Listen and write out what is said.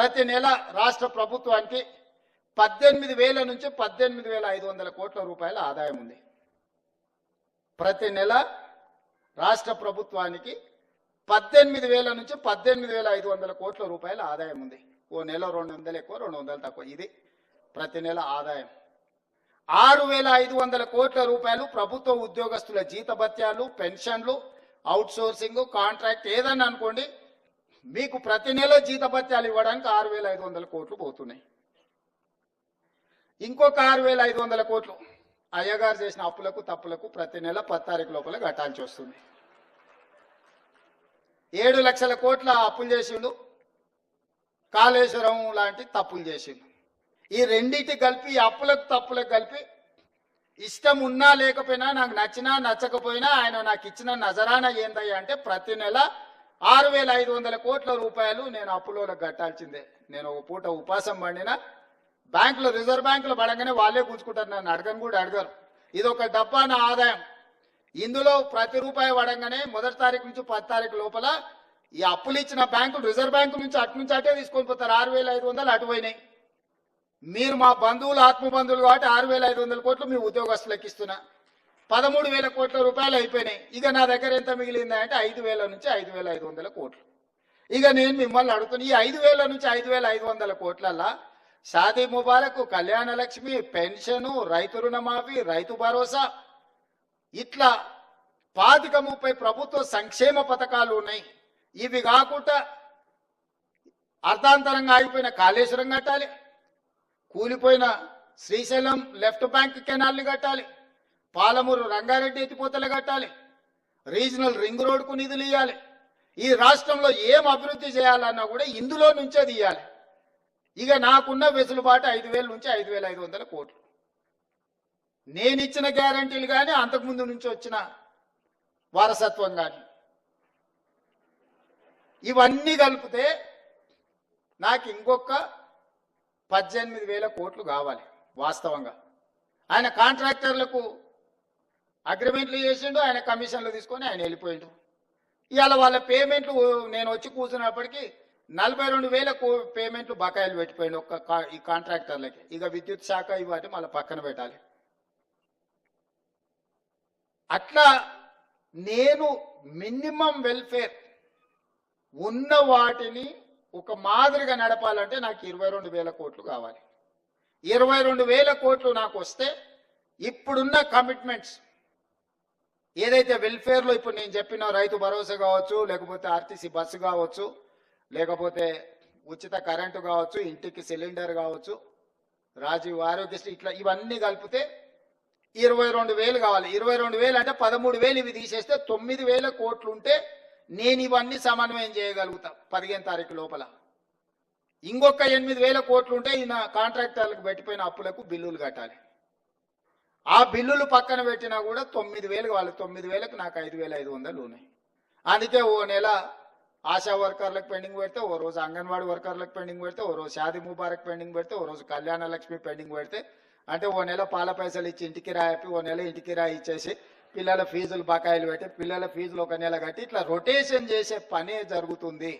ప్రతి నెల రాష్ట్ర ప్రభుత్వానికి 18,000 నుంచి 18,500 కోట్ల రూపాయల ఆదాయం ఉంది. ప్రతి నెల రాష్ట్ర ప్రభుత్వానికి 18,000 నుంచి 18,500 కోట్ల రూపాయల ఆదాయం ఉంది. ఓ నెల 200 ఎక్కువ 200 తక్కువ, ఇది ప్రతి నెల ఆదాయం. 6,500 కోట్ల రూపాయలు ప్రభుత్వ ఉద్యోగస్తుల జీతభత్యాలు, పెన్షన్లు, అవుట్ సోర్సింగ్, కాంట్రాక్ట్ ఏదన్నా అనుకోండి, మీకు ప్రతి నెల జీతభత్యాలు ఇవ్వడానికి 6,500 కోట్లు పోతున్నాయి. ఇంకొక 6,500 కోట్లు అయ్యగారు చేసిన అప్పులకు తప్పులకు ప్రతి నెల 10 తారీఖు లోపల కట్టాల్సి వస్తుంది. 7 లక్షల కోట్ల అప్పులు చేసిండు, కాళేశ్వరం లాంటి తప్పులు చేసిండు. ఈ రెండింటి కలిపి, అప్పులకు తప్పులకు కలిపి, ఇష్టం ఉన్నా లేకపోయినా, నాకు నచ్చినా నచ్చకపోయినా ఆయన నాకు ఇచ్చిన నజరానా ఏందయ్యా అంటే ప్రతి నెల 6,500 కోట్ల రూపాయలు నేను అప్పులోకి కట్టాల్సిందే. నేను ఒక పూట ఉపాసం పండినా బ్యాంకులో, రిజర్వ్ బ్యాంకులో పడంగానే వాళ్ళే గుంజుకుంటారు, నన్ను అడగను కూడా అడగరు. ఇది ఒక డబ్బా నా ఆదాయం. ఇందులో ప్రతి రూపాయి పడంగానే 1 తారీఖు నుంచి 10 తారీఖు లోపల ఈ అప్పులు ఇచ్చిన బ్యాంకులు, రిజర్వ్ బ్యాంకు నుంచి అటే తీసుకొని పోతారు. 6,500 అటు పోయినాయి. మీరు మా బంధువులు, ఆత్మబంధువులు కాబట్టి 6,500 కోట్లు మీ ఉద్యోగస్తులకు ఇస్తున్నా. 13,000 కోట్ల రూపాయలు అయిపోయినాయి. ఇక నా దగ్గర ఎంత మిగిలిందా అంటే 5,000 నుంచి 5,500 కోట్లు. ఇక నేను మిమ్మల్ని అడుగుతున్నా, ఈ 5,000 నుంచి 5,500 కోట్లల్లా షాదీ ముబారక్, కళ్యాణ లక్ష్మి, పెన్షను, రైతు రుణమాఫీ, రైతు భరోసా, ఇట్లా 25-30 ప్రభుత్వ సంక్షేమ పథకాలు ఉన్నాయి. ఇవి కాకుండా అర్ధాంతరంగా ఆగిపోయిన కాళేశ్వరం కట్టాలి, కూలిపోయిన శ్రీశైలం లెఫ్ట్ బ్యాంక్ కెనాల్ని కట్టాలి, పాలమూరు రంగారెడ్డి ఎత్తిపోతలు కట్టాలి, రీజనల్ రింగ్ రోడ్కు నిధులు ఇవ్వాలి. ఈ రాష్ట్రంలో ఏం అభివృద్ధి చేయాలన్నా కూడా ఇందులో నుంచే తీయాలి. ఇక నాకున్న వెసులుబాటు 5,000 నుంచి 5,500 కోట్లు. నేను ఇచ్చిన గ్యారంటీలు కానీ, అంతకుముందు నుంచి వచ్చిన వారసత్వం కానీ, ఇవన్నీ కలిపితే నాకు ఇంకొక 18,000 కోట్లు కావాలి. వాస్తవంగా ఆయన కాంట్రాక్టర్లకు అగ్రిమెంట్లు చేసిండు, ఆయన కమిషన్లు తీసుకొని ఆయన వెళ్ళిపోయిండు. ఇవాళ వాళ్ళ పేమెంట్లు నేను వచ్చి కూర్చున్నప్పటికీ 42,000 పేమెంట్లు బకాయిలు పెట్టిపోయింది ఈ కాంట్రాక్టర్లకి. ఇక విద్యుత్ శాఖ ఇవాటి మళ్ళీ పక్కన పెట్టాలి. అట్లా నేను మినిమం వెల్ఫేర్ ఉన్న వాటిని ఒక మాదిరిగా నడపాలంటే నాకు 22,000 కోట్లు కావాలి. 22,000 కోట్లు నాకు వస్తే ఇప్పుడున్న కమిట్మెంట్స్ ఏదైతే వెల్ఫేర్లో ఇప్పుడు నేను చెప్పిన రైతు భరోసా కావచ్చు, లేకపోతే ఆర్టీసీ బస్సు కావచ్చు, లేకపోతే ఉచిత కరెంటు కావచ్చు, ఇంటికి సిలిండర్ కావచ్చు, రాజీవ్ ఆరోగ్యశ్రీ, ఇట్లా ఇవన్నీ కలిపితే 22,000 కావాలి. 22,000 అంటే 13,000 ఇవి తీసేస్తే 9,000 కోట్లు ఉంటే నేను ఇవన్నీ సమన్వయం చేయగలుగుతా 15 తారీఖు లోపల. ఇంకొక 8,000 కోట్లు ఉంటే ఈయన కాంట్రాక్టర్లకు పెట్టిపోయిన అప్పులకు బిల్లులు కట్టాలి. ఆ బిల్లులు పక్కన పెట్టినా కూడా 9,000 కావాలి. 9,000కు నాకు 5,500 ఉన్నాయి. అందుకే ఓ నెల ఆశా వర్కర్లకు పెండింగ్ పెడితే, ఓ రోజు అంగన్వాడీ వర్కర్లకు పెండింగ్ పెడితే, ఓ రోజు షాదీ ముబారక్ పెండింగ్ పెడితే, ఓ రోజు కళ్యాణ లక్ష్మి పెండింగ్ పెడితే, అంటే ఓ నెల పాల పైసలు ఇచ్చి ఇంటికి రాయిపి, ఓ నెల ఇంటికి రాయి ఇచ్చేసి పిల్లల ఫీజులు బకాయిలు పెట్టి, పిల్లల ఫీజులు ఒక నెల కట్టి, ఇట్లా రొటేషన్ చేసే పనే జరుగుతుంది.